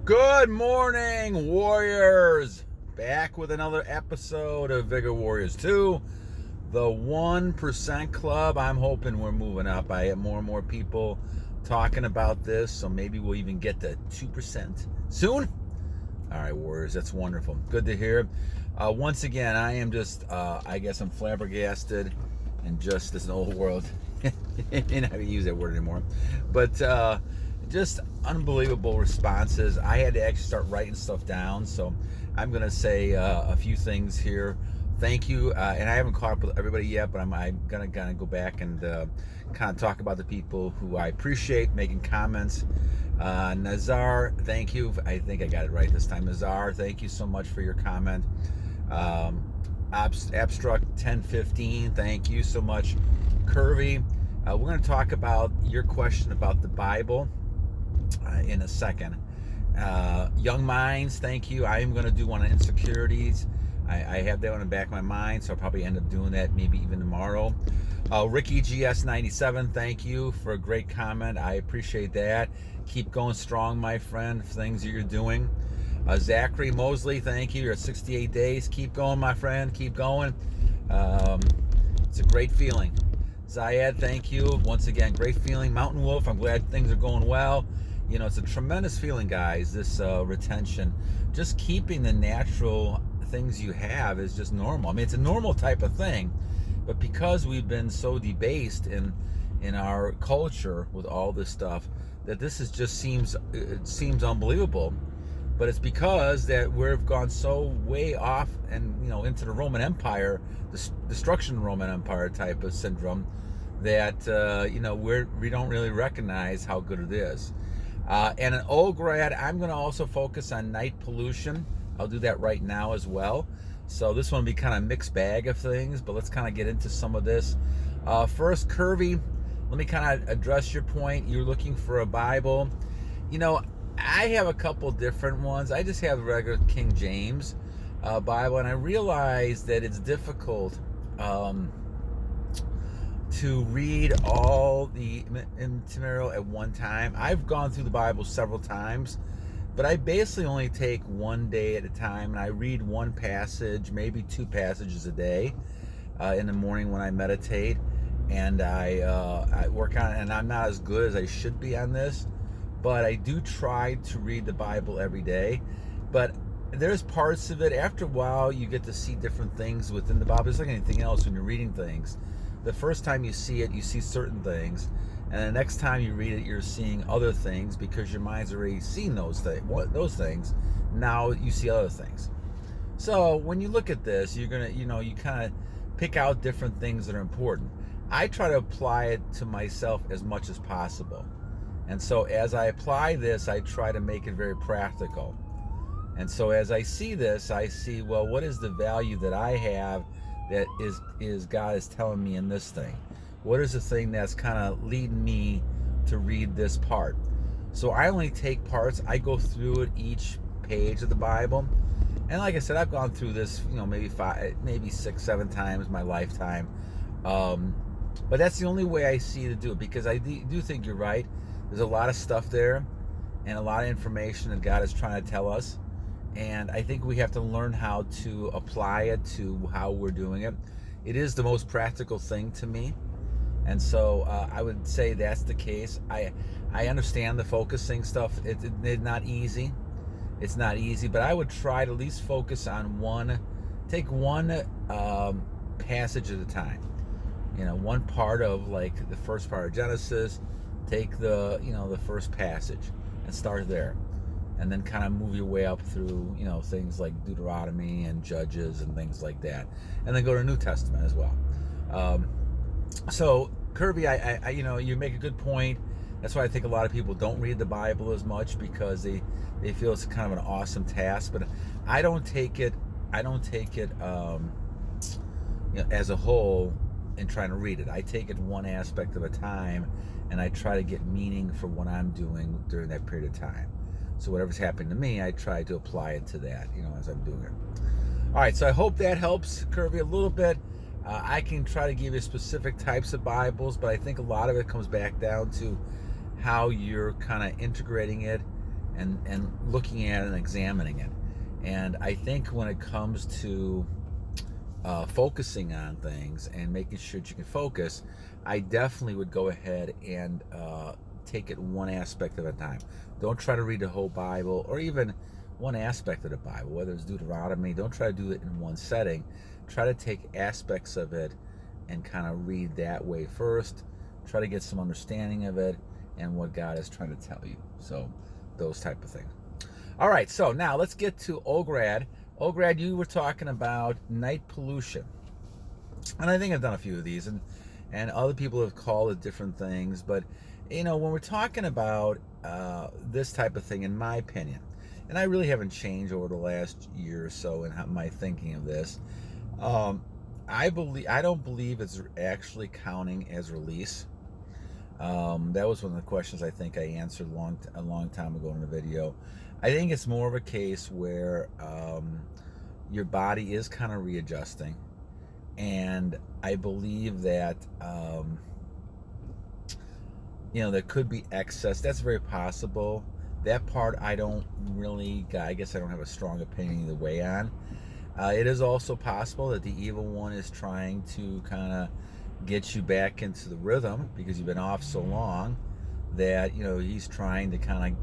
Good morning, Warriors! Back with another episode of Vigor Warriors 2, the 1% Club. I'm hoping we're moving up. I have more and more people talking about this, so maybe we'll even get to 2% soon. All right, Warriors, that's wonderful. Good to hear. Once again, I am just, I guess I'm flabbergasted and just this old world. I may not use that word anymore. But just unbelievable responses. I had to actually start writing stuff down, so I'm going to say a few things here. Thank you. And I haven't caught up with everybody yet, but I'm going to kind of go back and kind of talk about the people who I appreciate making comments. Nazar, thank you. I think I got it right this time. Nazar, thank you so much for your comment. Abstract 1015, thank you so much. Curvy, we're going to talk about your question about the Bible in a second. Young Minds, thank you. I am going to do one on insecurities. I have that one in the back of my mind, so I'll probably end up doing that maybe even tomorrow. Ricky GS97, thank you for a great comment. I appreciate that. Keep going strong, my friend, for things that you're doing. Zachary Mosley, thank you. You're at 68 days. Keep going, my friend. Keep going. It's a great feeling. Zayed, thank you. Once again, great feeling. Mountain Wolf, I'm glad things are going well. You know, it's a tremendous feeling, guys, this retention. Just keeping the natural things you have is just normal. I mean, it's a normal type of thing, but because we've been so debased in our culture with all this stuff, that this is just seems unbelievable. But it's because that we've gone so way off and, you know, into the Roman Empire, the destruction of the Roman Empire type of syndrome, that you know, we don't really recognize how good it is. And in Olgrad, I'm going to also focus on night pollution. I'll do that right now as well. So this one will be kind of a mixed bag of things, but let's kind of get into some of this. First, Curvy, let me kind of address your point. You're looking for a Bible. You know, I have a couple different ones. I just have the regular King James Bible, and I realize that it's difficult to read all the material at one time. I've gone through the Bible several times, but I basically only take one day at a time, and I read one passage, maybe two passages a day in the morning when I meditate, and I work on it. And I'm not as good as I should be on this, but I do try to read the Bible every day. But there's parts of it, after a while, you get to see different things within the Bible. It's like anything else when you're reading things. The first time you see it, you see certain things, and the next time you read it, you're seeing other things because your mind's already seen those things. Now you see other things. So when you look at this, you're gonna, you know, you kind of pick out different things that are important. I try to apply it to myself as much as possible. And so as I apply this, I try to make it very practical. And so as I see this, I see, well, what is the value that I have that is God is telling me in this thing? What is the thing that's kind of leading me to read this part? So I only take parts. I go through it each page of the Bible. And like I said, I've gone through this, you know, maybe 6, 7 times in my lifetime. But that's the only way I see to do it, because I do think you're right. There's a lot of stuff there and a lot of information that God is trying to tell us. And I think we have to learn how to apply it to how we're doing it. It is the most practical thing to me. And so I would say that's the case. I understand the focusing stuff. It's not easy. It's not easy, but I would try to at least focus on take one passage at a time. You know, one part of, like, the first part of Genesis, take the first passage and start there. And then kind of move your way up through, you know, things like Deuteronomy and Judges and things like that. And then go to New Testament as well. So, Kirby, I you know, you make a good point. That's why I think a lot of people don't read the Bible as much, because they feel it's kind of an awesome task. But I don't take it you know, as a whole in trying to read it. I take it one aspect at a time, and I try to get meaning for what I'm doing during that period of time. So whatever's happening to me, I try to apply it to that, you know, as I'm doing it. All right, so I hope that helps, Curvy, a little bit. I can try to give you specific types of Bibles, but I think a lot of it comes back down to how you're kind of integrating it and looking at it and examining it. And I think when it comes to focusing on things and making sure that you can focus, I definitely would go ahead and take it one aspect at a time. Don't try to read the whole Bible or even one aspect of the Bible, whether it's Deuteronomy. Don't try to do it in one setting. Try to take aspects of it and kind of read that way first. Try to get some understanding of it and what God is trying to tell you. So those type of things. All right, so now let's get to Olgrad. Olgrad, you were talking about night pollution. And I think I've done a few of these, and other people have called it different things. But, when we're talking about this type of thing, in my opinion, and I really haven't changed over the last year or so in my thinking of this, I don't believe it's actually counting as release. That was one of the questions I think I answered a long time ago in the video. I think it's more of a case where your body is kind of readjusting, and I believe that there could be excess. That's very possible. That part I don't really, I guess I don't have a strong opinion either way on. It is also possible that the evil one is trying to kind of get you back into the rhythm because you've been off so long that he's trying to kind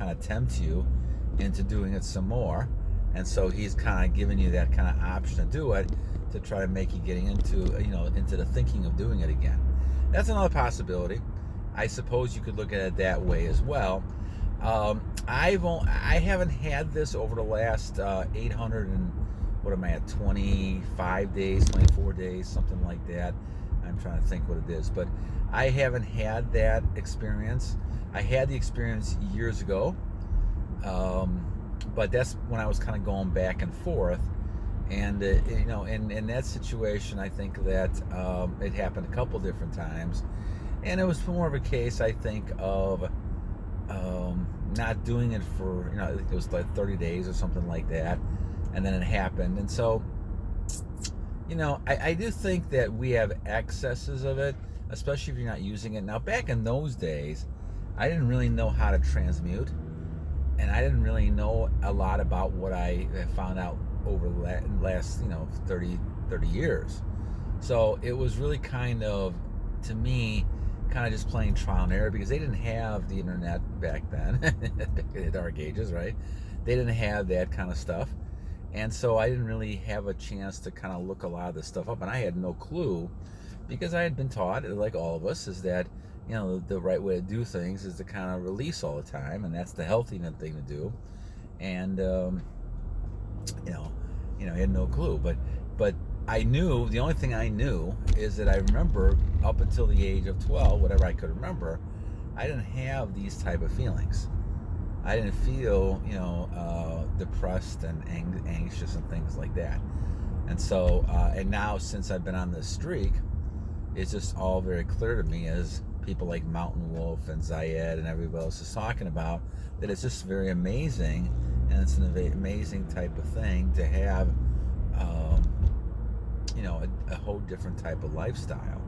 of tempt you into doing it some more, and so he's kind of giving you that kind of option to do it, to try to make you getting into the thinking of doing it again. That's another possibility. I suppose you could look at it that way as well. I haven't had this over the last 800 and what am I at, 25 days, 24 days, something like that. I'm trying to think what it is, but I haven't had that experience. I had the experience years ago, but that's when I was kind of going back and forth. And in that situation, I think that it happened a couple different times, and it was more of a case, I think, of not doing it for I think it was like 30 days or something like that, and then it happened. And so I do think that we have excesses of it, especially if you're not using it. Now, back in those days, I didn't really know how to transmute, and I didn't really know a lot about what I found out over the last 30 years. So it was really kind of, to me, kind of just playing trial and error, because they didn't have the internet back then, back in the dark ages, right? They didn't have that kind of stuff. And so I didn't really have a chance to kind of look a lot of this stuff up, and I had no clue, because I had been taught, like all of us, is that the right way to do things is to kind of release all the time, and that's the healthy thing to do. And I had no clue, but I knew, the only thing I knew is that I remember up until the age of 12, whatever I could remember, I didn't have these type of feelings. I didn't feel, depressed and anxious and things like that. And so, and now since I've been on this streak, it's just all very clear to me, as people like Mountain Wolf and Zayed and everybody else is talking about, that it's just very amazing, and it's an amazing type of thing to have, a whole different type of lifestyle.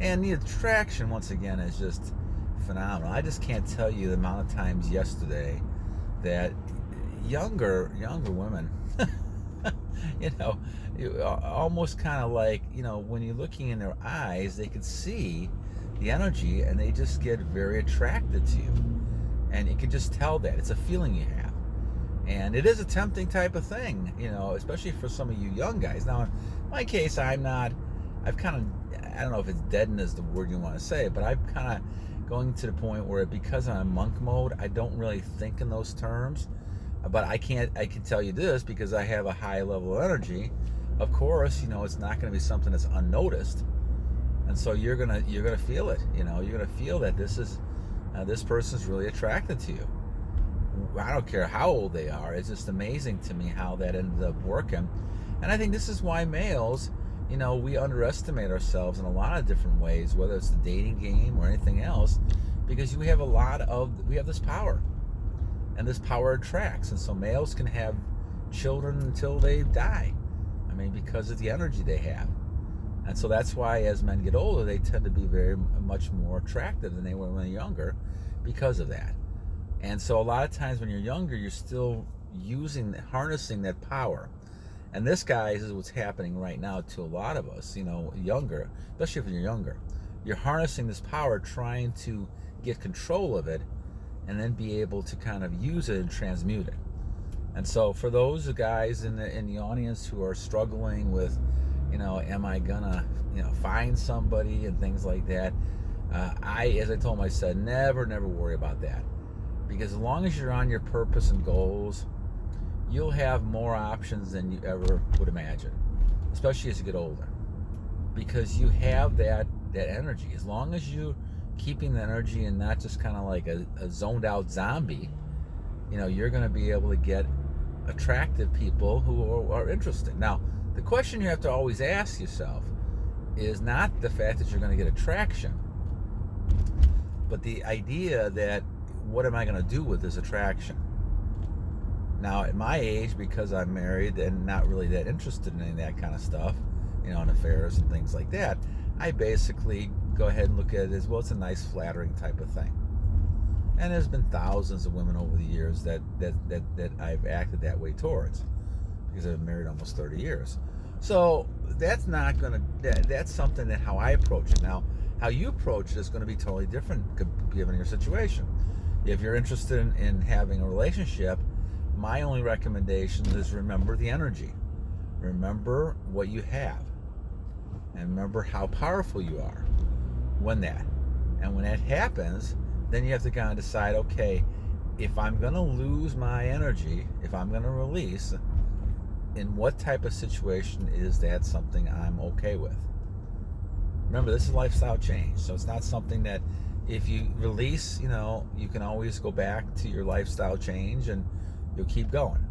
And the attraction, once again, is just phenomenal. I just can't tell you the amount of times yesterday that younger women, almost kind of like, when you're looking in their eyes, they can see the energy, and they just get very attracted to you. And you can just tell that. It's a feeling you have. And it is a tempting type of thing, especially for some of you young guys. Now, in my case, I don't know if it's deadened is the word you want to say, but I'm kind of going to the point where, because I'm in monk mode, I don't really think in those terms. But I can tell you this, because I have a high level of energy. Of course, it's not going to be something that's unnoticed, and so you're gonna feel it. You're gonna feel that this person's really attracted to you. I don't care how old they are. It's just amazing to me how that ended up working. And I think this is why males, we underestimate ourselves in a lot of different ways, whether it's the dating game or anything else, because we have this power, and this power attracts. And so males can have children until they die. I mean, because of the energy they have. And so that's why, as men get older, they tend to be very much more attractive than they were when they were younger, because of that. And so a lot of times when you're younger, you're still harnessing that power. And this, guys, is what's happening right now to a lot of us, younger, especially if you're younger. You're harnessing this power, trying to get control of it, and then be able to kind of use it and transmute it. And so for those guys in the audience who are struggling with, am I gonna, find somebody and things like that, as I told them, I said, never worry about that. Because as long as you're on your purpose and goals, you'll have more options than you ever would imagine, especially as you get older. Because you have that energy. As long as you're keeping the energy and not just kind of like a zoned out zombie, you're going to be able to get attractive people who are interested. Now, the question you have to always ask yourself is not the fact that you're going to get attraction, but the idea that, what am I going to do with this attraction? Now, at my age, because I'm married and not really that interested in any of that kind of stuff, in affairs and things like that, I basically go ahead and look at it as, well, it's a nice, flattering type of thing. And there's been thousands of women over the years that I've acted that way towards, because I've been married almost 30 years. So that's something that how I approach it. Now, how you approach it is going to be totally different given your situation. If you're interested in having a relationship, my only recommendation is remember the energy. Remember what you have. And remember how powerful you are when that happens, then you have to kind of decide, okay, if I'm going to lose my energy, if I'm going to release, in what type of situation is that something I'm okay with? Remember, this is lifestyle change. So it's not something that if you release, you can always go back to your lifestyle change and you'll keep going.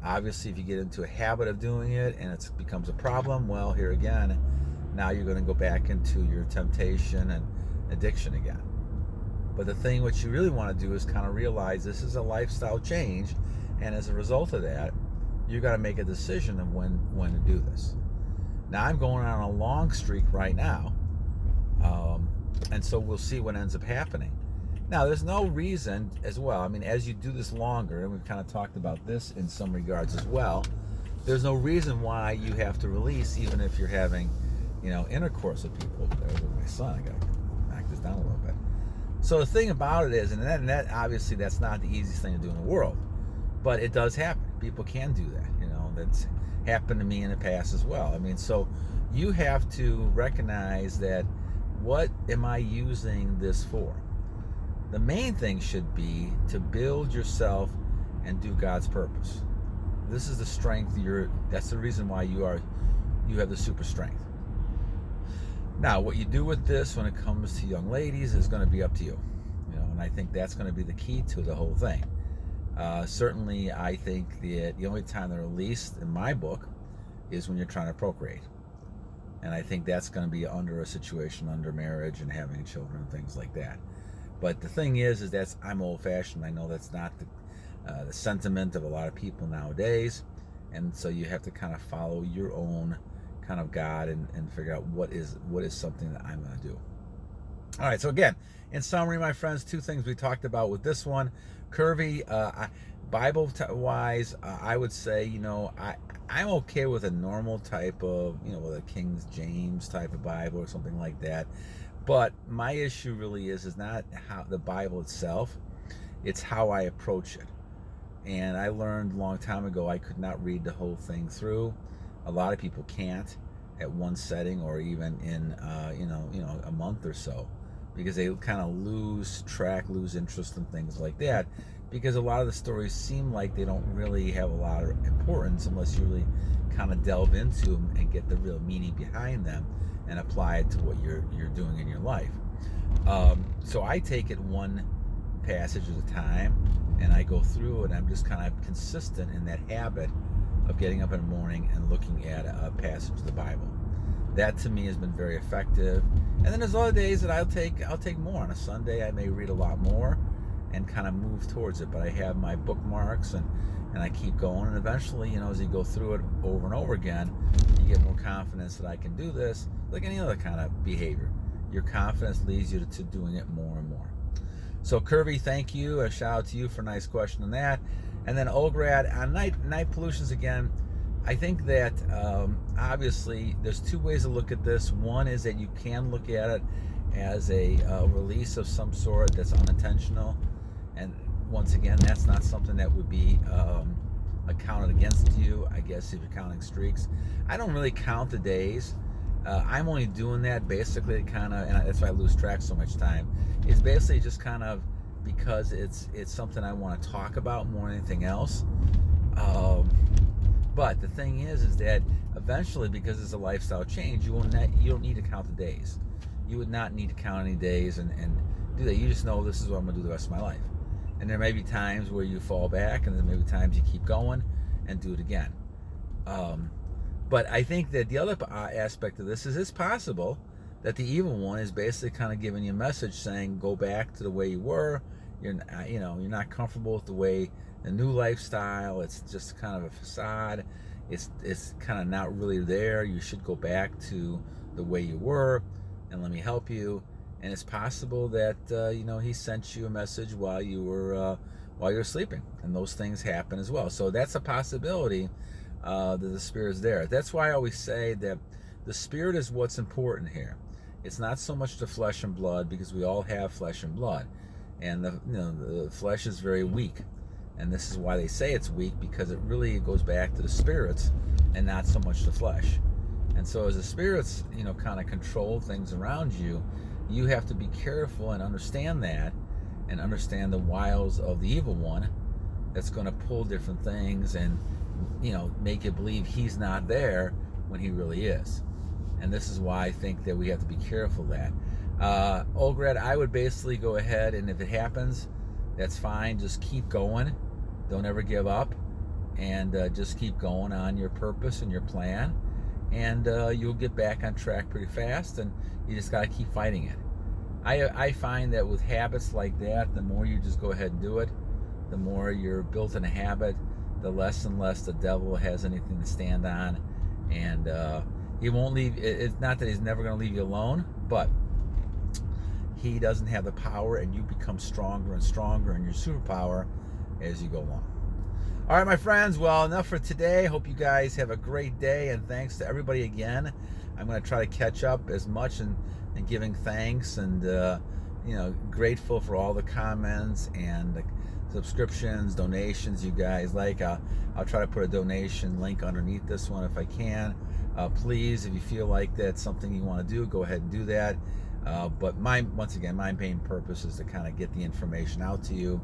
Obviously, if you get into a habit of doing it and it becomes a problem, well, here again, now you're going to go back into your temptation and addiction again. But the thing what you really want to do is kind of realize this is a lifestyle change, and as a result of that, you got to make a decision of when to do this. Now, I'm going on a long streak right now, and so we'll see what ends up happening. Now, there's no reason as well. I mean, as you do this longer, and we've kind of talked about this in some regards as well, there's no reason why you have to release, even if you're having, intercourse with people. There's with my son. I got to knock this down a little bit. So the thing about it is, and that obviously that's not the easiest thing to do in the world, but it does happen. People can do that. That's happened to me in the past as well. I mean, so you have to recognize that, what am I using this for? The main thing should be to build yourself and do God's purpose. This is the strength that's the reason why you have the super strength. Now, what you do with this when it comes to young ladies is going to be up to you. And I think that's going to be the key to the whole thing. Certainly, I think that the only time they're released in my book is when you're trying to procreate. And I think that's going to be under a situation under marriage and having children and things like that. But the thing is that's, I'm old-fashioned. I know that's not the sentiment of a lot of people nowadays. And so you have to kind of follow your own kind of God and figure out what is something that I'm going to do. All right, so again, in summary, my friends, two things we talked about with this one. Curvy, Bible-wise, I would say, I'm okay with a normal type of, with a King James type of Bible or something like that. But my issue really is not how the Bible itself, it's how I approach it. And I learned a long time ago I could not read the whole thing through. A lot of people can't at one setting or even in a month or so, because they kind of lose interest in things like that, because a lot of the stories seem like they don't really have a lot of importance unless you really kind of delve into them and get the real meaning behind them and apply it to what you're doing in your life. So I take it one passage at a time, and I go through it, and I'm just kind of consistent in that habit of getting up in the morning and looking at a passage of the Bible. That to me has been very effective. And then there's other days that I'll take more. On a Sunday I may read a lot more and kind of move towards it, but I have my bookmarks and I keep going, and eventually, as you go through it over and over again, you get more confidence that I can do this. Like any other kind of behavior, your confidence leads you to doing it more and more. So Curvy, thank you. A shout out to you for a nice question on that. And then Olgrad on night pollutions again. I think that obviously there's two ways to look at this. One is that you can look at it as a release of some sort that's unintentional, and once again, that's not something that would be accounted against you, I guess, if you're counting streaks. I don't really count the days. I'm only doing that basically to kind of, and that's why I lose track so much time. It's basically just kind of because it's something I want to talk about more than anything else. But the thing is that eventually, because it's a lifestyle change, you don't need to count the days. You would not need to count any days and do that. You just know this is what I'm going to do the rest of my life. And there may be times where you fall back, and there may be times you keep going and do it again. But I think that the other aspect of this is it's possible that the evil one is basically kind of giving you a message saying, go back to the way you were. You're not comfortable with the new lifestyle. It's just kind of a facade. It's kind of not really there. You should go back to the way you were, and let me help you. And it's possible that he sent you a message while you were sleeping, and those things happen as well. So that's a possibility that the spirit's there. That's why I always say that the spirit is what's important here. It's not so much the flesh and blood, because we all have flesh and blood, and the flesh is very weak. And this is why they say it's weak, because it really goes back to the spirits and not so much the flesh. And so as the spirits, kind of control things around you, you have to be careful and understand that, and understand the wiles of the evil one that's going to pull different things and, make you believe he's not there when he really is. And this is why I think that we have to be careful of that. Olgrad, I would basically go ahead, and if it happens, that's fine. Just keep going. Don't ever give up, and just keep going on your purpose and your plan, and you'll get back on track pretty fast, and you just got to keep fighting it. I find that with habits like that, the more you just go ahead and do it, the more you're built in a habit, the less and less the devil has anything to stand on, and he won't leave. It's not that he's never going to leave you alone, but he doesn't have the power, and you become stronger and stronger in your superpower as you go along. All right, my friends, well, enough for today. Hope you guys have a great day, and thanks to everybody again. I'm going to try to catch up as much and giving thanks, and grateful for all the comments and the subscriptions, donations you guys like. I'll try to put a donation link underneath this one if I can. Please, if you feel like that's something you want to do, go ahead and do that. But once again, my main purpose is to kind of get the information out to you,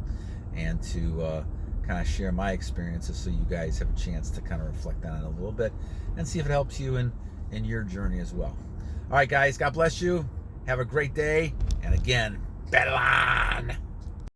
and to kind of share my experiences, so you guys have a chance to kind of reflect on it a little bit and see if it helps you in your journey as well. All right, guys, God bless you. Have a great day. And again, battle on!